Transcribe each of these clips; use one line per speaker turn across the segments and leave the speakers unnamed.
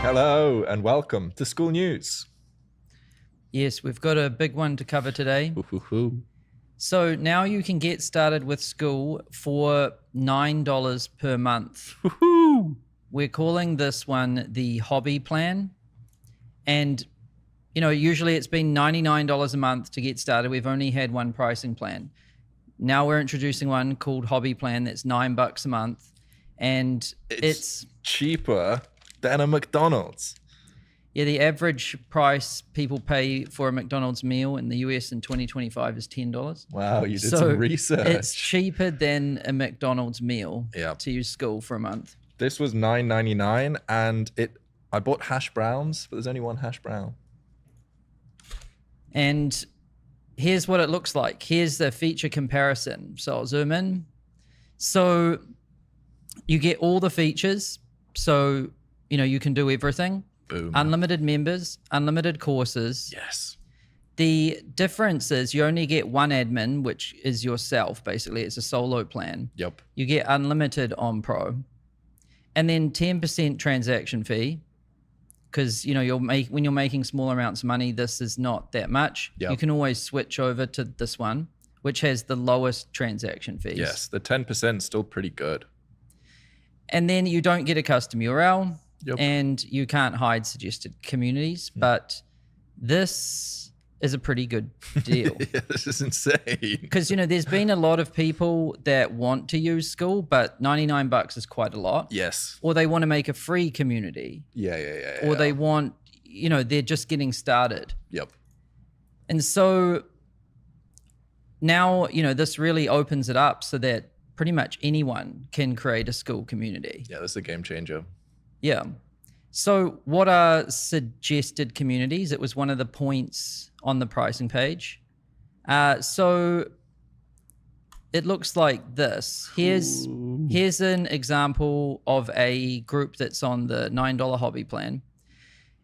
Hello and welcome to Skool News.
Yes, we've got a big one to cover today. So now you can get started with Skool for $9 per month. We're calling this one the hobby plan. And, you know, usually it's been $99 a month to get started. We've only had one pricing plan. Now we're introducing one called hobby plan that's $9 a month. And it's
cheaper than a McDonald's.
Yeah, the average price people pay for a McDonald's meal in the US in 2025 is $10.
Wow, you did some research.
It's cheaper than a McDonald's meal
Yep.
to use Skool for a month.
This was $9.99 and I bought hash browns, but there's only one hash brown.
And here's what it looks like. Here's the feature comparison. So I'll zoom in. So you get all the features. So, you know, you can do everything.
Boom.
Unlimited members, unlimited courses.
Yes.
The difference is you only get one admin, which is yourself, basically. It's a solo plan.
Yep.
You get unlimited on Pro. And then 10% transaction fee. Because, you know, when you're making small amounts of money, this is not that much.
Yep.
You can always switch over to this one, which has the lowest transaction fees.
Yes, the 10% is still pretty good.
And then you don't get a custom URL.
Yep.
And you can't hide suggested communities, but this is a pretty good deal.
Yeah, this is insane.
Because, you know, there's been a lot of people that want to use Skool, but $99 is quite a lot.
Yes.
Or they want to make a free community.
Yeah.
Or they want, you know, they're just getting started.
Yep.
And so now, you know, this really opens it up so that pretty much anyone can create a Skool community.
Yeah, this is a game changer.
Yeah. So what are suggested communities? It was one of the points on the pricing page. So it looks like this. Here's an example of a group that's on the $9 hobby plan.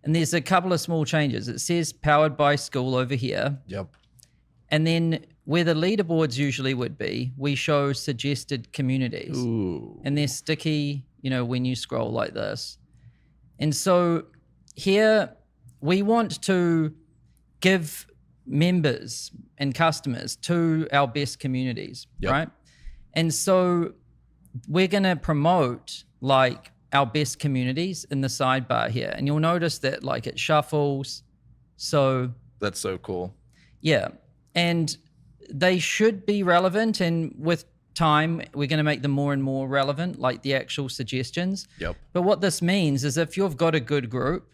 And there's a couple of small changes. It says powered by Skool over here.
Yep.
And then where the leaderboards usually would be, we show suggested communities.
Ooh.
And they're sticky, you know, when you scroll like this. And so here we want to give members and customers to our best communities,
Yep.
right? And so we're going to promote like our best communities in the sidebar here. And you'll notice that like it shuffles. So
That's so cool.
yeah. And they should be relevant. And with time, we're going to make them more and more relevant, like the actual suggestions.
Yep.
But what this means is if you've got a good group,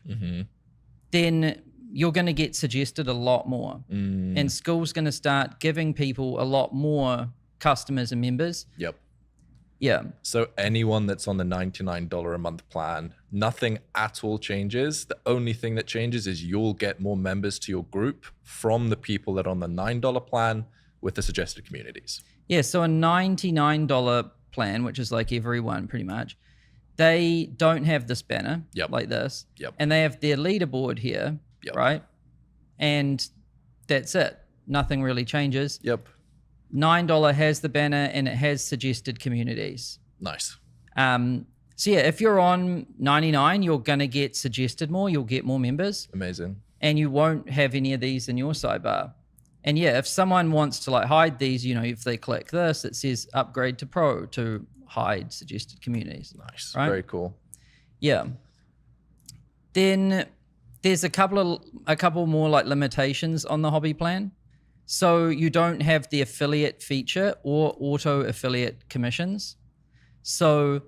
then you're going to get suggested a lot more. And Skool's going to start giving people a lot more customers and members.
Yep.
Yeah.
So anyone that's on the $99 a month plan, nothing at all changes. The only thing that changes is you'll get more members to your group from the people that are on the $9 plan with the suggested communities.
Yeah, so a $99 plan, which is like everyone pretty much, they don't have this banner like this.
Yep.
And they have their leaderboard here, right? And that's it. Nothing really changes.
Yep.
$9 has the banner and it has suggested communities.
Nice.
So yeah, if you're on 99, you're going to get suggested more. You'll get more members.
Amazing.
And you won't have any of these in your sidebar. And yeah, if someone wants to like hide these, you know, if they click this, it says upgrade to Pro to hide suggested communities.
Nice.
Right?
Very cool.
Yeah. Then there's a couple more like limitations on the hobby plan. So you don't have the affiliate feature or auto affiliate commissions. So,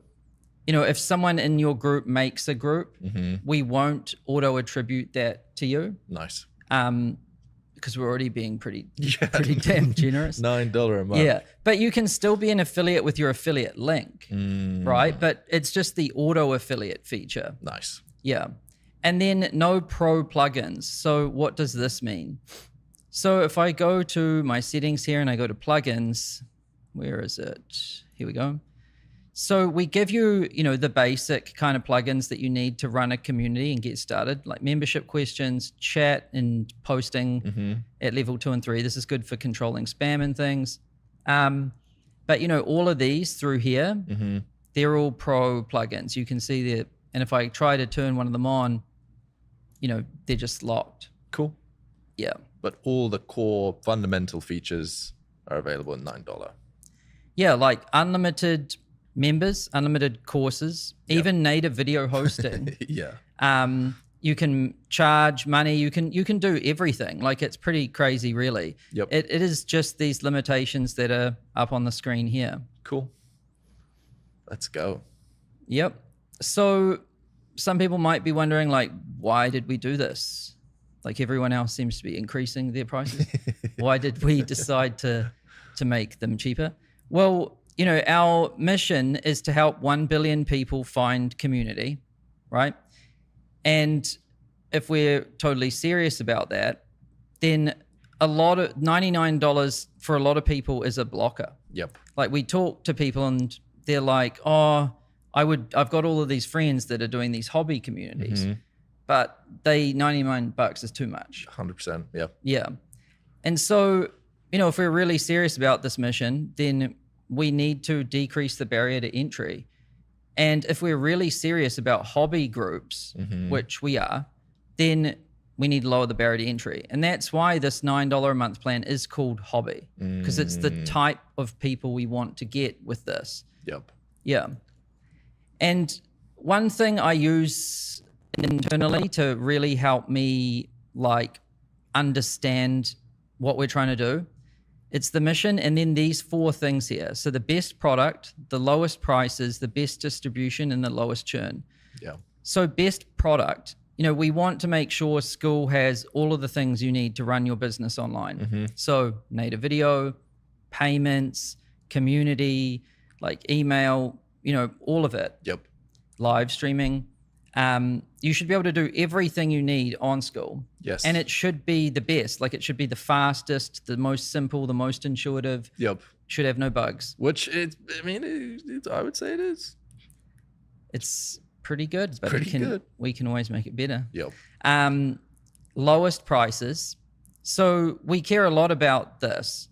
you know, if someone in your group makes a group, we won't auto attribute that to you.
Nice.
Because we're already being pretty damn generous.
$9 a month.
Yeah, but you can still be an affiliate with your affiliate link, right? But it's just the auto affiliate feature.
Nice.
Yeah. And then no pro plugins. So what does this mean? So if I go to my settings here and I go to plugins, where is it? Here we go. So we give you, you know, the basic kind of plugins that you need to run a community and get started, like membership questions, chat and posting at level 2 and 3. This is good for controlling spam and things. But, you know, all of these through here, they're all pro plugins. You can see there, And if I try to turn one of them on, they're just locked.
Cool.
Yeah.
But all the core fundamental features are available at $9.
Yeah, like unlimited members, unlimited courses, even native video hosting.
Yeah.
You can charge money. You can do everything. Like, it's pretty crazy, really.
Yep.
It is just these limitations that are up on the screen here.
Cool. Let's go.
Yep. So some people might be wondering, like, why did we do this? Like, everyone else seems to be increasing their prices. Why did we decide to make them cheaper? Well, our mission is to help 1 billion people find community, right? And if we're totally serious about that, then a lot of $99 for a lot of people is a blocker.
Yep.
Like, we talk to people and they're like, oh, I've got all of these friends that are doing these hobby communities, but $99 is too much.
100%. Yeah.
Yeah. And so, if we're really serious about this mission, then we need to decrease the barrier to entry. And if we're really serious about hobby groups, which we are, then we need to lower the barrier to entry. And that's why this $9 a month plan is called hobby, because it's the type of people we want to get with this.
Yep.
Yeah. And one thing I use internally to really help me understand what we're trying to do, it's the mission and then these 4 things here. So the best product, the lowest prices, the best distribution, and the lowest churn.
Yeah.
So best product, we want to make sure Skool has all of the things you need to run your business online. So native video, payments, community, like email, all of it.
Yep.
Live streaming. You should be able to do everything you need on Skool.
Yes.
And it should be the best. Like, it should be the fastest, the most simple, the most intuitive.
Yep.
Should have no bugs.
Which I would say it is.
It's pretty good, but
good.
We can always make it better.
Yep.
Lowest prices. So we care a lot about this.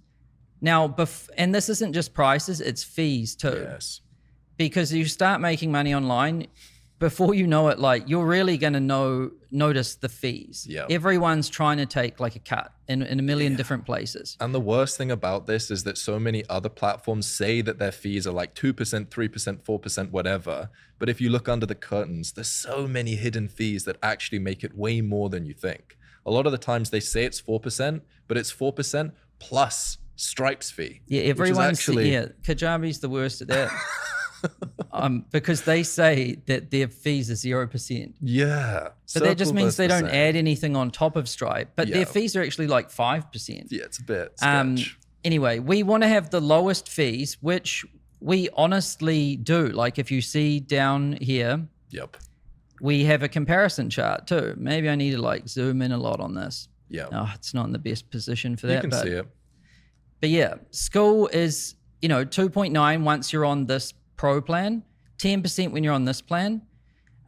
Now, and this isn't just prices, it's fees too.
Yes.
Because you start making money online, before you know it, you're really going to notice the fees.
Yeah.
Everyone's trying to take a cut in a million different places.
And the worst thing about this is that so many other platforms say that their fees are 2%, 3%, 4%, whatever. But if you look under the curtains, there's so many hidden fees that actually make it way more than you think. A lot of the times they say it's 4%, but it's 4% plus Stripe's fee.
Yeah, everyone's Kajabi's the worst at that. Because they say that their fees are 0%.
Yeah.
But that just means they don't add anything on top of Stripe. But their fees are actually 5%.
Yeah, it's a bit sketch.
Anyway, we want to have the lowest fees, which we honestly do. Like, if you see down here,
Yep.
we have a comparison chart too. Maybe I need to zoom in a lot on this.
Yeah.
Oh, it's not in the best position for that.
You can see it.
But yeah, Skool is, 2.9 once you're on this Pro plan, 10% when you're on this plan.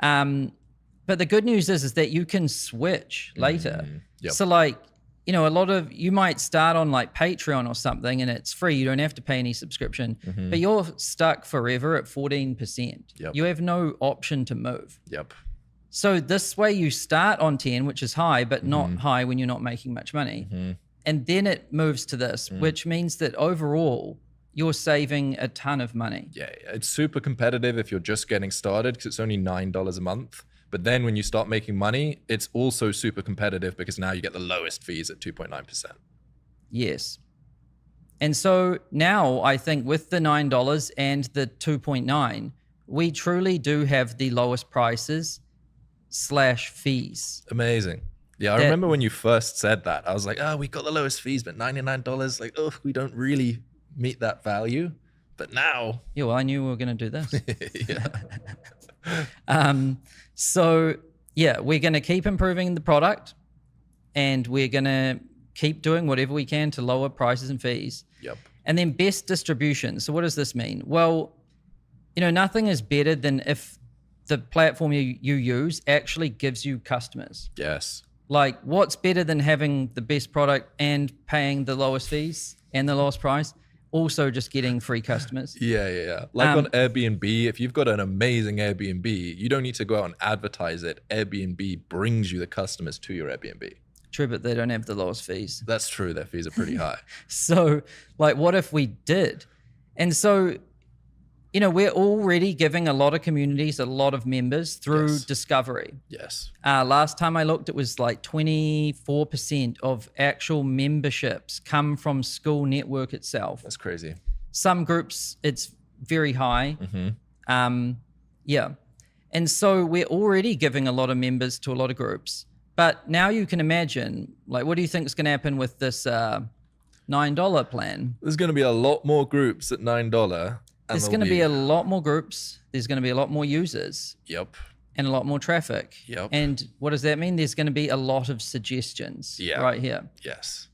But the good news is that you can switch later.
Yep.
So a lot of you might start on Patreon or something and it's free. You don't have to pay any subscription, but you're stuck forever at 14%.
Yep.
You have no option to move.
Yep.
So this way you start on 10, which is high, but not high when you're not making much money. And then it moves to this, which means that overall, you're saving a ton of money.
Yeah, it's super competitive if you're just getting started because it's only $9 a month. But then when you start making money, it's also super competitive because now you get the lowest fees at 2.9%.
Yes. And so now I think with the $9 and the 2.9, we truly do have the lowest prices / fees.
Amazing. Yeah, I remember when you first said that, I was like, we got the lowest fees, but $99, we don't really meet that value. But now,
yeah, well, I knew we were going to do this.
Yeah.
So yeah, we're going to keep improving the product and we're going to keep doing whatever we can to lower prices and fees.
Yep.
And then best distribution. So what does this mean? Well, nothing is better than if the platform you use actually gives you customers.
Yes.
What's better than having the best product and paying the lowest fees and the lowest price? also just getting free customers.
Yeah. Like on Airbnb, if you've got an amazing Airbnb, you don't need to go out and advertise it. Airbnb brings you the customers to your Airbnb.
True, but they don't have the lowest fees.
That's true. Their fees are pretty high.
So, like, what if we did? And so, you know, we're already giving a lot of communities a lot of members through discovery.
Yes.
Last time I looked, it was like 24% of actual memberships come from Skool network itself.
That's crazy.
Some groups, it's very high. Yeah. And so we're already giving a lot of members to a lot of groups. But now you can imagine, like, what do you think is going to happen with this $9 plan?
There's going to be a lot more groups at $9.
There's going to be a lot more groups. There's going to be a lot more users.
Yep.
And a lot more traffic.
Yep.
And what does that mean? There's going to be a lot of suggestions right here.
Yes.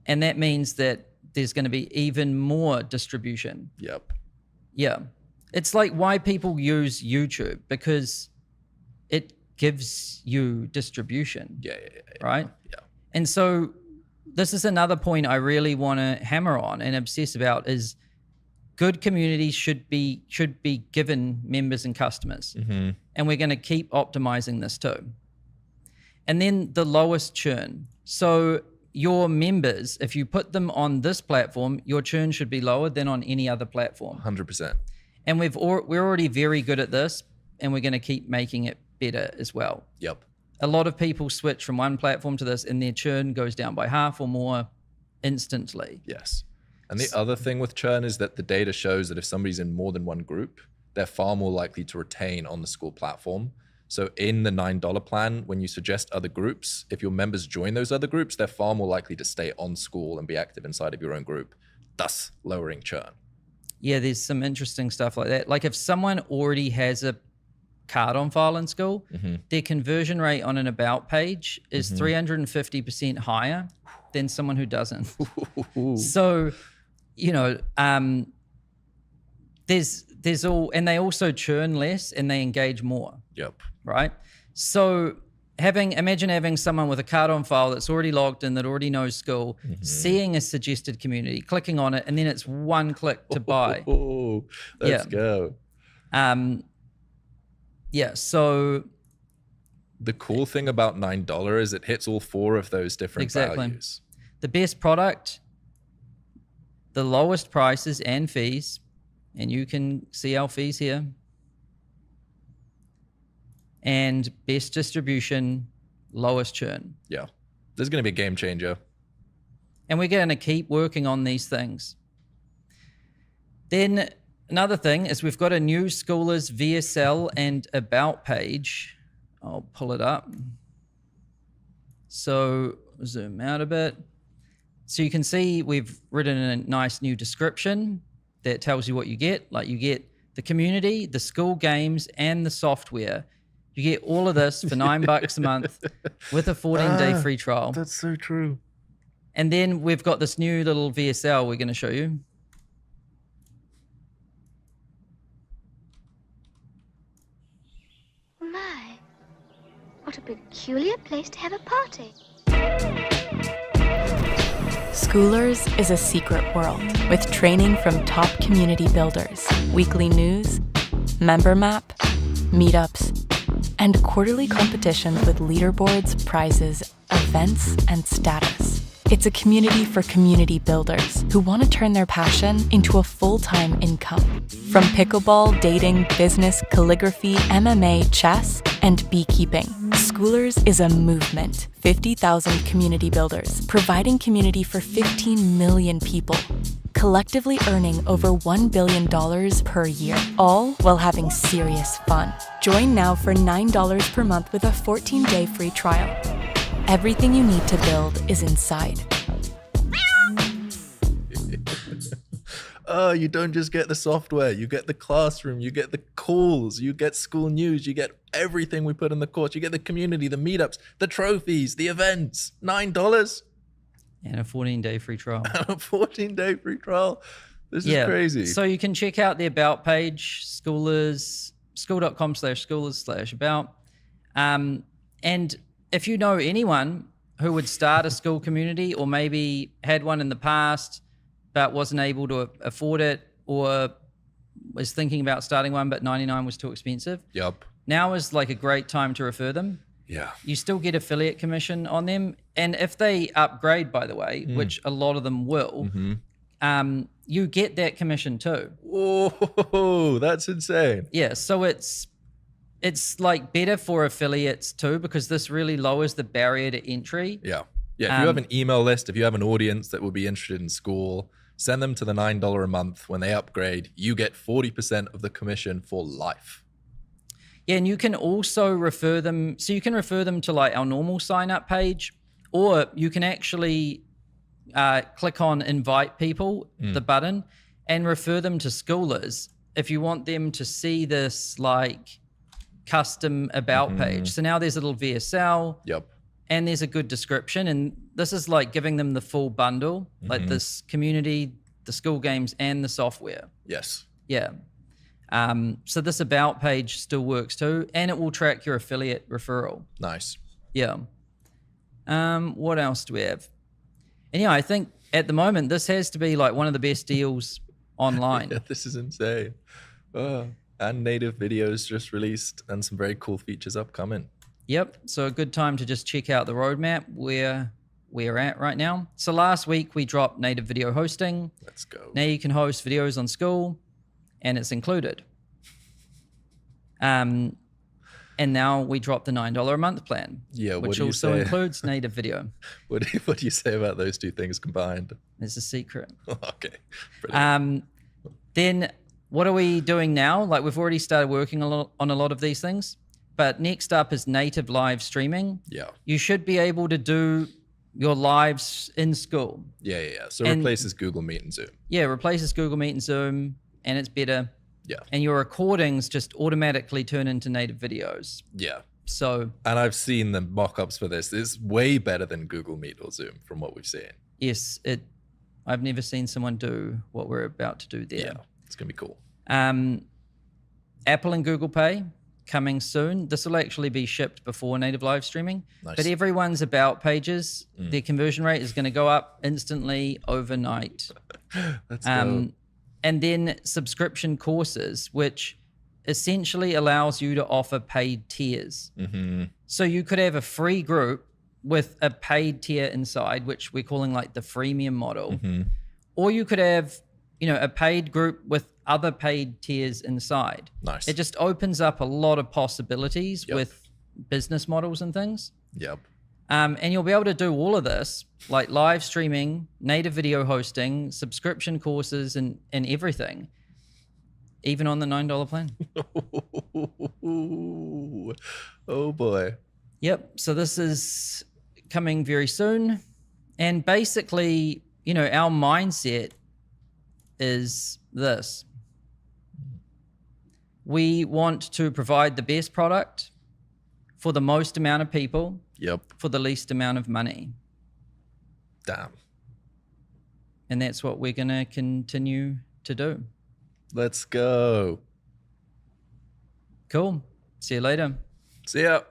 And that means that there's going to be even more distribution.
Yep.
Yeah. It's like why people use YouTube, because it gives you distribution.
Yeah.
Right?
Yeah.
And so this is another point I really want to hammer on and obsess about is good communities should be given members and customers. And we're going to keep optimizing this too. And then the lowest churn. So your members, if you put them on this platform, your churn should be lower than on any other platform.
100%.
And we're already very good at this, and we're going to keep making it better as well.
Yep.
A lot of people switch from one platform to this, and their churn goes down by half or more instantly.
Yes. And the other thing with churn is that the data shows that if somebody's in more than one group, they're far more likely to retain on the Skool platform. So in the $9 plan, when you suggest other groups, if your members join those other groups, they're far more likely to stay on Skool and be active inside of your own group, thus lowering churn.
Yeah, there's some interesting stuff like that. Like if someone already has a card on file in Skool, their conversion rate on an about page is 350% higher than someone who doesn't. So, you know, there's all, and they also churn less and they engage more.
Yep.
Right? So imagine having someone with a card on file that's already logged in, that already knows Skool, seeing a suggested community, clicking on it, and then it's one click to buy.
Let's go.
Yeah, so
the cool thing about $9 is it hits all four of those different values.
The best product, the lowest prices and fees, and you can see our fees here, and best distribution, lowest churn.
Yeah, this is going to be a game changer.
And we're going to keep working on these things. Then another thing is we've got a new Skoolers VSL and About page. I'll pull it up. So zoom out a bit. So you can see we've written a nice new description that tells you what you get. Like you get the community, the Skool games, and the software. You get all of this for $9 a month with a 14-day free trial.
That's so true.
And then we've got this new little VSL we're going to show you.
My, what a peculiar place to have a party.
Skoolers is a secret world with training from top community builders, weekly news, member map, meetups, and quarterly competitions with leaderboards, prizes, events, and status. It's a community for community builders who want to turn their passion into a full-time income. From pickleball, dating, business, calligraphy, MMA, chess, and beekeeping, Skoolers is a movement. 50,000 community builders, providing community for 15 million people, collectively earning over $1 billion per year, all while having serious fun. Join now for $9 per month with a 14-day free trial. Everything you need to build is inside.
Oh, you don't just get the software, you get the classroom, you get the calls, you get Skool news, you get everything we put in the course, you get the community, the meetups, the trophies, the events. $9
and a 14-day free trial.
And a 14-day free trial. This is crazy.
So you can check out the About page, Skoolers, skool.com/Skoolers/about. And if you know anyone who would start a Skool community or maybe had one in the past, but wasn't able to afford it, or was thinking about starting one, but 99 was too expensive.
Yep.
Now is like a great time to refer them.
Yeah.
You still get affiliate commission on them. And if they upgrade, by the way, which a lot of them will, you get that commission too.
Whoa, that's insane.
Yeah. So it's like better for affiliates too, because this really lowers the barrier to entry.
Yeah. Yeah. If you have an email list, if you have an audience that would be interested in Skool, send them to the $9 a month. When they upgrade, you get 40% of the commission for life.
Yeah, and you can also refer them. So you can refer them to like our normal sign up page, or you can actually click on invite people, the button, and refer them to Skoolers if you want them to see this like custom about page. So now there's a little VSL.
Yep.
And there's a good description. And this is like giving them the full bundle, like this community, the Skool games, and the software.
Yes.
Yeah. So this about page still works too, and it will track your affiliate referral.
Nice.
Yeah. What else do we have? And yeah, I think at the moment, this has to be like one of the best deals online.
Yeah, this is insane. And native videos just released, and some very cool features upcoming.
Yep. So a good time to just check out the roadmap where we're at right now. So last week we dropped native video hosting.
Let's go.
Now you can host videos on Skool, and it's included. And now we dropped the $9 a month plan,
Yeah, what
which
do you
also
say?
includes native video.
What do you say about those two things combined?
It's a secret.
Okay. Brilliant.
Then what are we doing now? Like we've already started working on a lot of these things, but next up is native live streaming.
Yeah.
You should be able to do your lives in Skool.
Yeah. So
And-
replaces Google Meet and Zoom.
Yeah, replaces Google Meet and Zoom, and it's better.
Yeah.
And your recordings just automatically turn into native videos.
Yeah.
So
And I've seen the mock-ups for this. It's way better than Google Meet or Zoom from what we've seen.
yes, I've never seen someone do what we're about to do there.
Yeah. It's going to be cool.
Apple and Google Pay coming soon. This will actually be shipped before native live streaming.
Nice.
But everyone's about pages, their conversion rate is going to go up instantly overnight.
Let's go.
And then subscription courses, which essentially allows you to offer paid tiers. So you could have a free group with a paid tier inside, which we're calling like the freemium model. Or you could have, a paid group with other paid tiers inside.
Nice.
It just opens up a lot of possibilities with business models and things.
Yep.
And you'll be able to do all of this, like live streaming, native video hosting, subscription courses, and everything, even on the $9 plan.
Oh boy.
Yep. So this is coming very soon. And basically, our mindset is this. We want to provide the best product for the most amount of people.
Yep.
For the least amount of money.
Damn.
And that's what we're going to continue to do.
Let's go.
Cool. See you later.
See ya.